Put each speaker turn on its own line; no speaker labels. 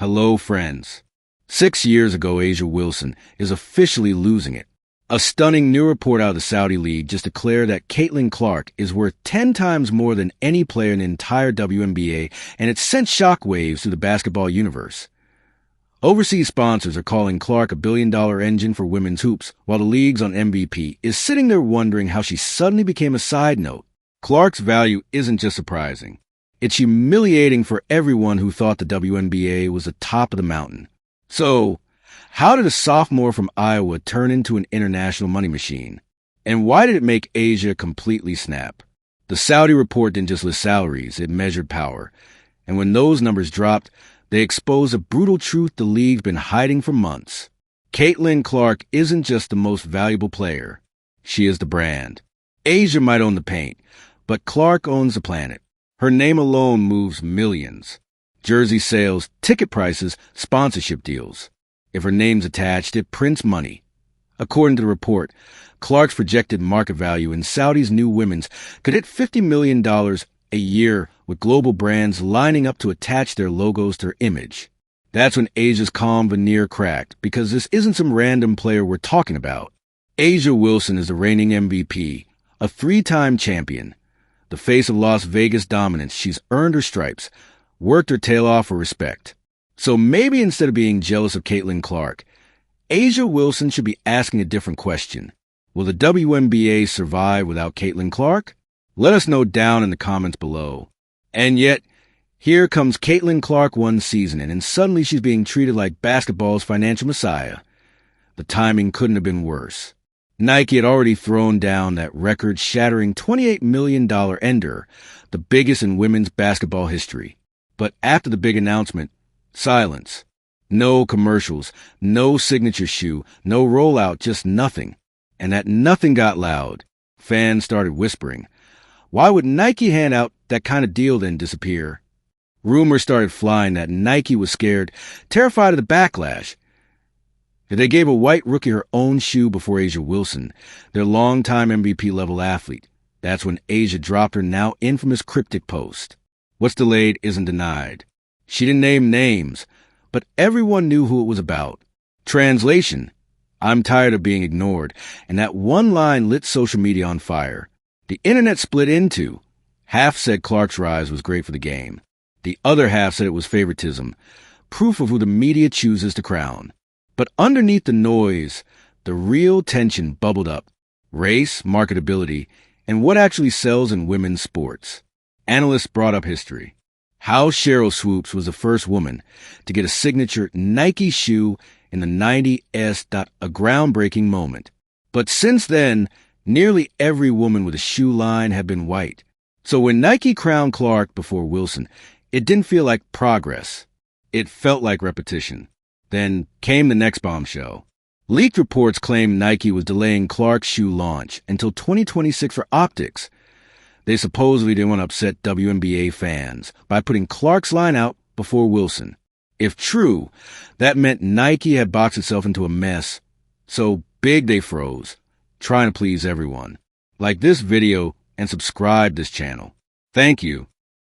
Hello, friends. 6 years ago, A'ja Wilson is officially losing it. A stunning new report out of the Saudi League just declared that Caitlin Clark is worth 10 times more than any player in the entire WNBA, and it sent shockwaves through the basketball universe. Overseas sponsors are calling Clark a billion-dollar engine for women's hoops, while the league's on MVP is sitting there wondering how she suddenly became a side note. Clark's value isn't just surprising. It's humiliating for everyone who thought the WNBA was the top of the mountain. So, how did a sophomore from Iowa turn into an international money machine? And why did it make A'ja completely snap? The Saudi report didn't just list salaries, it measured power. And when those numbers dropped, they exposed a brutal truth the league's been hiding for months. Caitlin Clark isn't just the most valuable player. She is the brand. A'ja might own the paint, but Clark owns the planet. Her name alone moves millions. Jersey sales, ticket prices, sponsorship deals. If her name's attached, it prints money. According to the report, Clark's projected market value in Saudi's new women's could hit $50 million a year, with global brands lining up to attach their logos to her image. That's when A'ja's calm veneer cracked, because this isn't some random player we're talking about. A'ja Wilson is the reigning MVP, a 3-time champion. The face of Las Vegas dominance, she's earned her stripes, worked her tail off for respect. So maybe instead of being jealous of Caitlin Clark, A'ja Wilson should be asking a different question. Will the WNBA survive without Caitlin Clark? Let us know down in the comments below. And yet, here comes Caitlin Clark one season in, and suddenly she's being treated like basketball's financial messiah. The timing couldn't have been worse. Nike had already thrown down that record-shattering $28 million ender, the biggest in women's basketball history. But after the big announcement, silence. No commercials, no signature shoe, no rollout, just nothing. And that nothing got loud. Fans started whispering. Why would Nike hand out that kind of deal then disappear? Rumors started flying that Nike was scared, terrified of the backlash. If they gave a white rookie her own shoe before A'ja Wilson, their longtime MVP-level athlete, that's when A'ja dropped her now infamous cryptic post. What's delayed isn't denied. She didn't name names, but everyone knew who it was about. Translation: I'm tired of being ignored, and that one line lit social media on fire. The internet split in two. Half said Clark's rise was great for the game. The other half said it was favoritism, proof of who the media chooses to crown. But underneath the noise, the real tension bubbled up. Race, marketability, and what actually sells in women's sports. Analysts brought up history. How Sheryl Swoopes was the first woman to get a signature Nike shoe in the 90s. A groundbreaking moment. But since then, nearly every woman with a shoe line had been white. So when Nike crowned Clark before Wilson, it didn't feel like progress. It felt like repetition. Then came the next bombshell. Leaked reports claimed Nike was delaying Clark's shoe launch until 2026 for optics. They supposedly didn't want to upset WNBA fans by putting Clark's line out before Wilson. If true, that meant Nike had boxed itself into a mess so big they froze, trying to please everyone. Like this video and subscribe this channel. Thank you.